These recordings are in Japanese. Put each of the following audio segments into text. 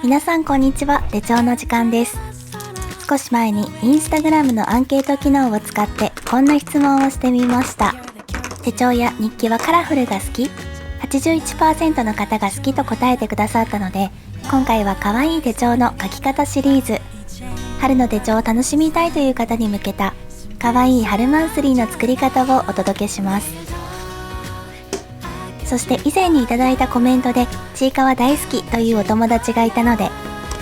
皆さんこんにちは。手帳の時間です。少し前にインスタグラムのアンケート機能を使ってこんな質問をしてみました。手帳や日記はカラフルが好き？ 81% の方が好きと答えてくださったので、今回は可愛い手帳の書き方シリーズ、春の手帳を楽しみたいという方に向けた可愛い春マンスリーの作り方をお届けします。そして以前にいただいたコメントでちいかわ大好きというお友達がいたので、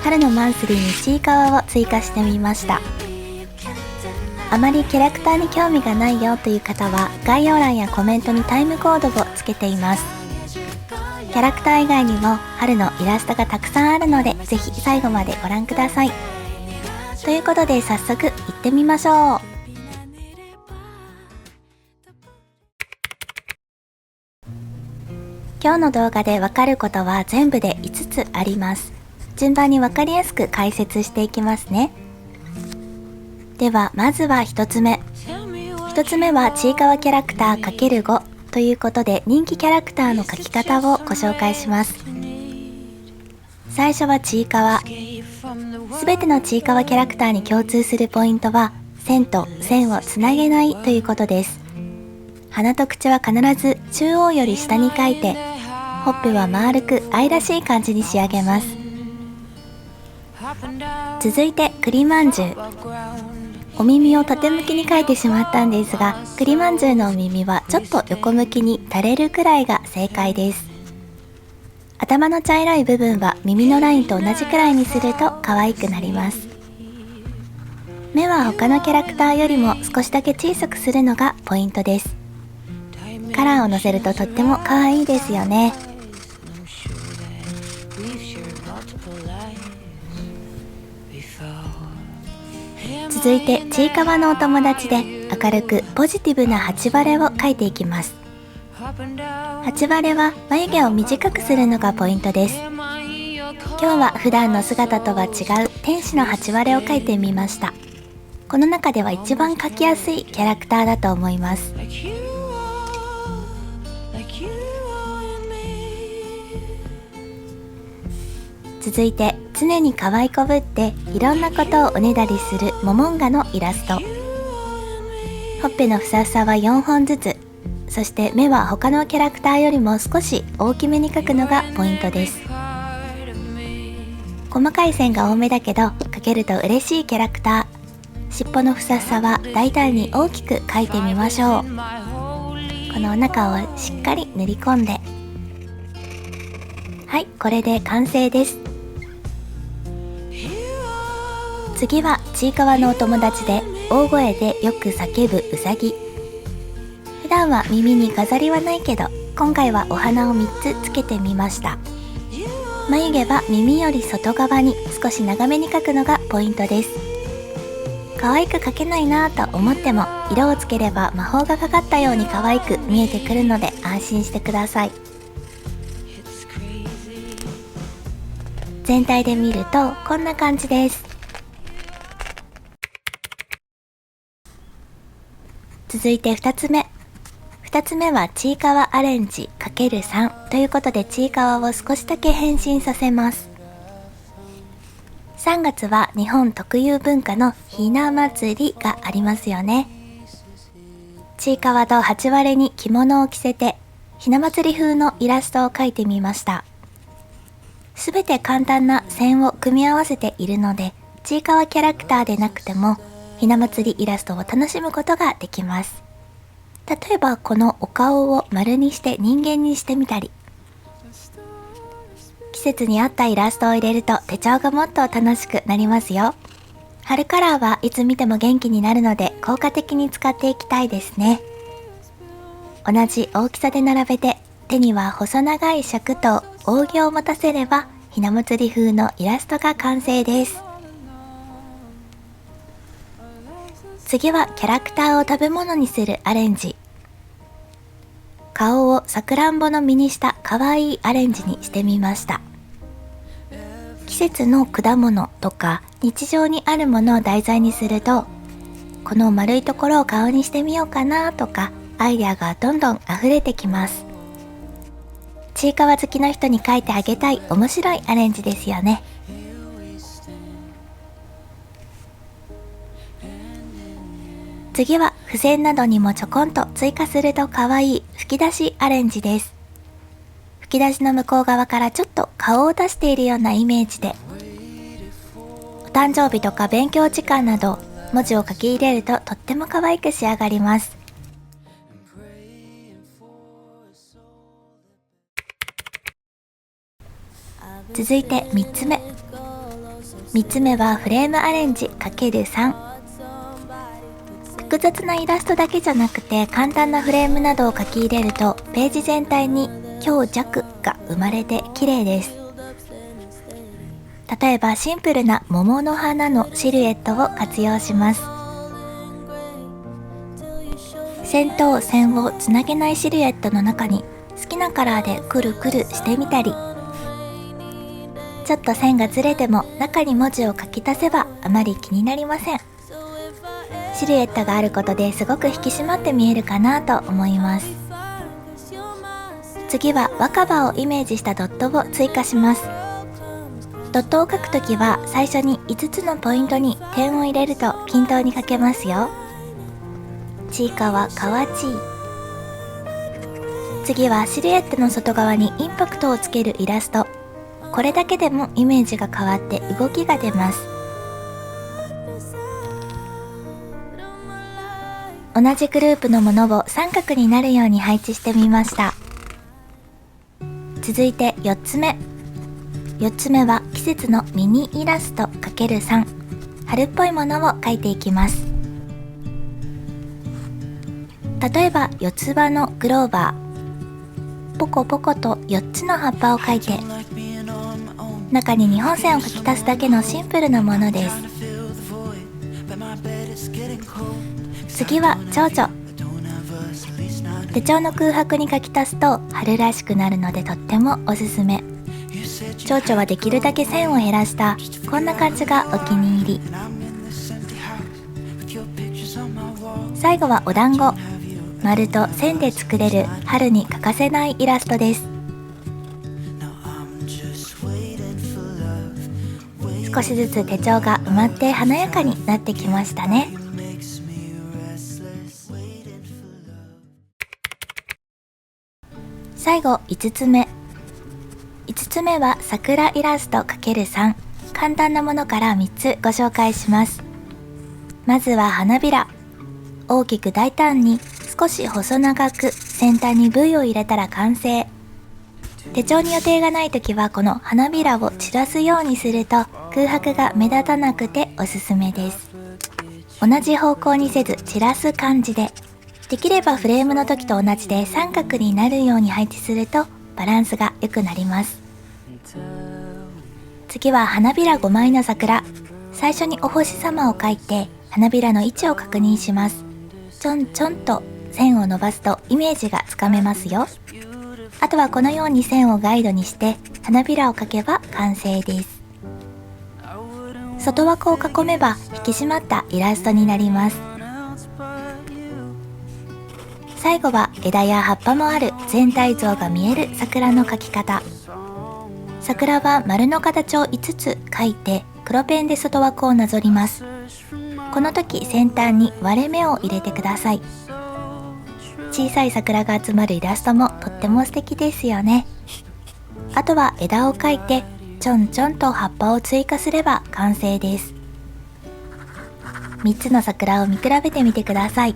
春のマンスリーにちいかわを追加してみました。あまりキャラクターに興味がないよという方は概要欄やコメントにタイムコードをつけています。キャラクター以外にも春のイラストがたくさんあるので、ぜひ最後までご覧ください。ということで早速行ってみましょう。今日の動画でわかることは全部で5つあります。順番にわかりやすく解説していきますね。ではまずは1つ目。1つ目はちいかわキャラクター ×5 ということで、人気キャラクターの描き方をご紹介します。最初はちいかわ。すべてのちいかわキャラクターに共通するポイントは、線と線をつなげないということです。鼻と口は必ず中央より下に描いて、ほっぺは丸く愛らしい感じに仕上げます。続いて栗まんじゅう。お耳を縦向きに描いてしまったんですが、栗まんじゅうのお耳はちょっと横向きに垂れるくらいが正解です。頭の茶色い部分は耳のラインと同じくらいにすると可愛くなります。目は他のキャラクターよりも少しだけ小さくするのがポイントです。カラーをのせるととっても可愛いですよね。続いてちいかわのお友達で明るくポジティブな8バレを描いていきます。8バレは眉毛を短くするのがポイントです。今日は普段の姿とは違う天使の8バレを描いてみました。この中では一番描きやすいキャラクターだと思います。続いて常に可愛いこぶっていろんなことをおねだりするモモンガのイラスト。ほっぺのふさふさは4本ずつ、そして目は他のキャラクターよりも少し大きめに描くのがポイントです。細かい線が多めだけど描けると嬉しいキャラクター。尻尾のふさふさは大胆に大きく描いてみましょう。このお腹をしっかり塗り込んで、はい、これで完成です。次はちいかわのお友達で大声でよく叫ぶうさぎ。普段は耳に飾りはないけど、今回はお花を3つつけてみました。眉毛は耳より外側に少し長めに描くのがポイントです。可愛く描けないなぁと思っても、色をつければ魔法がかかったように可愛く見えてくるので安心してください。全体で見るとこんな感じです。続いて2つ目。2つ目はちいかわアレンジ ×3 ということで、ちいかわを少しだけ変身させます。3月は日本特有文化のひな祭りがありますよね。ちいかわと8割に着物を着せてひな祭り風のイラストを描いてみました。すべて簡単な線を組み合わせているので、ちいかわキャラクターでなくてもひな祭りイラストを楽しむことができます。例えばこのお顔を丸にして人間にしてみたり、季節に合ったイラストを入れると手帳がもっと楽しくなりますよ。春カラーはいつ見ても元気になるので効果的に使っていきたいですね。同じ大きさで並べて、手には細長い尺と扇を持たせればひな祭り風のイラストが完成です。次はキャラクターを食べ物にするアレンジ。顔をさくらんぼの実にした可愛いアレンジにしてみました。季節の果物とか日常にあるものを題材にすると、この丸いところを顔にしてみようかなとかアイデアがどんどん溢れてきます。ちいかわ好きの人に描いてあげたい面白いアレンジですよね。次は付箋などにもちょこんと追加すると可愛い吹き出しアレンジです。吹き出しの向こう側からちょっと顔を出しているようなイメージで、お誕生日とか勉強時間など文字を書き入れるととっても可愛く仕上がります。続いて3つ目。3つ目はフレームアレンジ ×3。複雑なイラストだけじゃなくて簡単なフレームなどを書き入れるとページ全体に強弱が生まれて綺麗です。例えばシンプルな桃の花のシルエットを活用します。線と線をつなげないシルエットの中に好きなカラーでくるくるしてみたり、ちょっと線がずれても中に文字を書き足せばあまり気になりません。シルエットがあることですごく引き締まって見えるかなと思います。次は若葉をイメージしたドットを追加します。ドットを書くときは最初に5つのポイントに点を入れると均等に書けますよ。ちいかわかわちい。次はシルエットの外側にインパクトをつけるイラスト。これだけでもイメージが変わって動きが出ます。同じグループのものを三角になるように配置してみました。続いて4つ目。4つ目は季節のミニイラスト ×3。春っぽいものを描いていきます。例えば四つ葉のクローバー。ポコポコと4つの葉っぱを描いて、中に2本線を描き足すだけのシンプルなものです。次は蝶々。手帳の空白に書き足すと春らしくなるのでとってもおすすめ。蝶々はできるだけ線を減らしたこんな感じがお気に入り。最後はお団子。丸と線で作れる春に欠かせないイラストです。少しずつ手帳が埋まって華やかになってきましたね。最後5つ目。5つ目は桜イラスト ×3。簡単なものから3つご紹介します。まずは花びら。大きく大胆に少し細長く先端に V を入れたら完成。手帳に予定がないときはこの花びらを散らすようにすると空白が目立たなくておすすめです。同じ方向にせず散らす感じで、できればフレームの時と同じで三角になるように配置するとバランスが良くなります。次は花びら5枚の桜。最初にお星様を描いて花びらの位置を確認します。ちょんちょんと線を伸ばすとイメージがつかめますよ。あとはこのように線をガイドにして花びらを描けば完成です。外枠を囲めば引き締まったイラストになります。最後は枝や葉っぱもある全体像が見える桜の描き方。桜は丸の形を5つ描いて黒ペンで外枠をなぞります。この時先端に割れ目を入れてください。小さい桜が集まるイラストもとっても素敵ですよね。あとは枝を描いてちょんちょんと葉っぱを追加すれば完成です。3つの桜を見比べてみてください。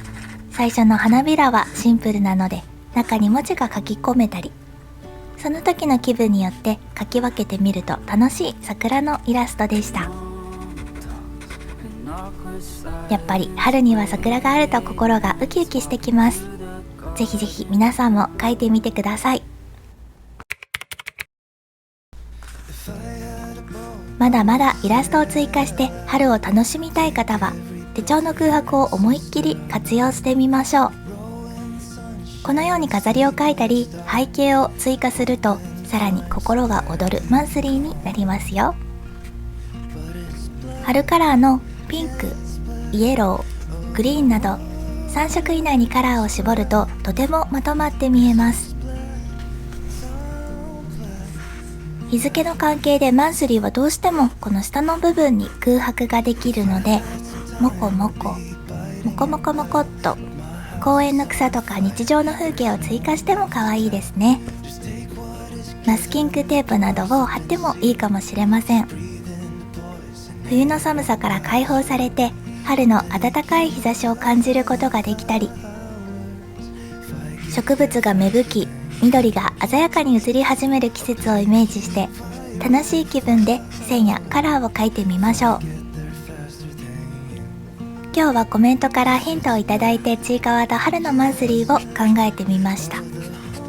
最初の花びらはシンプルなので中に文字が書き込めたり、その時の気分によって書き分けてみると楽しい桜のイラストでした。やっぱり春には桜があると心がウキウキしてきます。ぜひぜひ皆さんも書いてみてください。まだまだイラストを追加して春を楽しみたい方は手帳の空白を思いっきり活用してみましょう。このように飾りを描いたり背景を追加するとさらに心が躍るマンスリーになりますよ。春カラーのピンク、イエロー、グリーンなど3色以内にカラーを絞るととてもまとまって見えます。日付の関係でマンスリーはどうしてもこの下の部分に空白ができるので、もこもこモコモコモコっと公園の草とか日常の風景を追加しても可愛いですね。マスキングテープなどを貼ってもいいかもしれません。冬の寒さから解放されて春の暖かい日差しを感じることができたり、植物が芽吹き緑が鮮やかに移り始める季節をイメージして楽しい気分で線やカラーを描いてみましょう。今日はコメントからヒントをいただいてちいかわと春のマンスリーを考えてみました。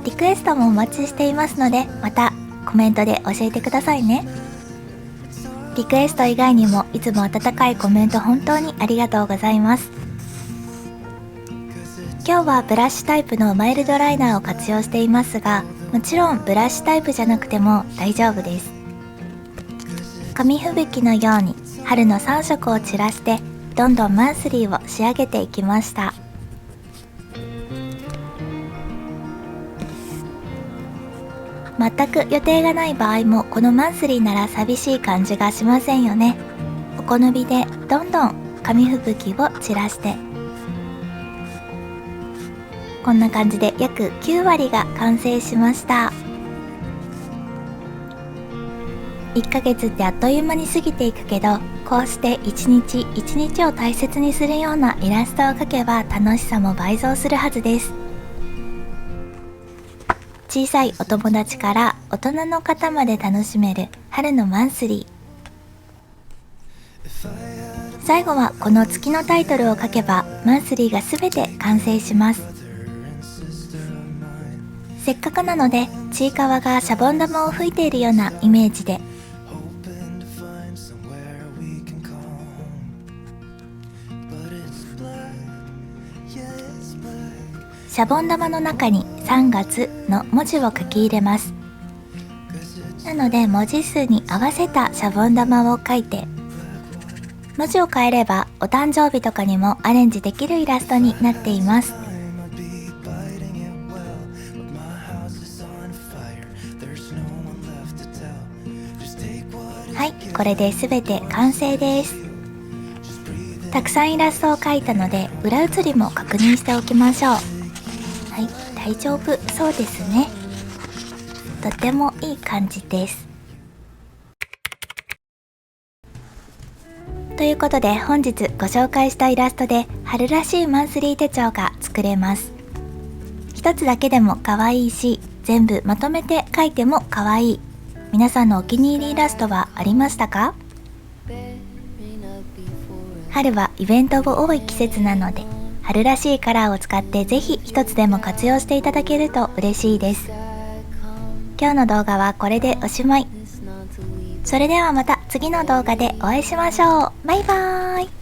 リクエストもお待ちしていますので、またコメントで教えてくださいね。リクエスト以外にもいつも温かいコメント本当にありがとうございます。今日はブラシタイプのマイルドライナーを活用していますが、もちろんブラシタイプじゃなくても大丈夫です。紙吹雪のように春の3色を散らしてどんどんマンスリーを仕上げていきました。全く予定がない場合もこのマンスリーなら寂しい感じがしませんよね。お好みでどんどん紙吹雪を散らして、こんな感じで約9割が完成しました。1ヶ月ってあっという間に過ぎていくけど、こうして一日一日を大切にするようなイラストを描けば楽しさも倍増するはずです。小さいお友達から大人の方まで楽しめる春のマンスリー。最後はこの月のタイトルを書けばマンスリーがすべて完成します。せっかくなのでちいかわがシャボン玉を吹いているようなイメージで、シャボン玉の中に3月の文字を書き入れます。なので文字数に合わせたシャボン玉を書いて、文字を変えればお誕生日とかにもアレンジできるイラストになっています。はい、これで全て完成です。たくさんイラストを描いたので裏写りも確認しておきましょう。はい、大丈夫そうですね。とてもいい感じです。ということで本日ご紹介したイラストで春らしいマンスリー手帳が作れます。一つだけでも可愛いし、全部まとめて描いても可愛い。皆さんのお気に入りイラストはありましたか？春はイベントも多い季節なので、春らしいカラーを使ってぜひ一つでも活用していただけると嬉しいです。今日の動画はこれでおしまい。それではまた次の動画でお会いしましょう。バイバーイ。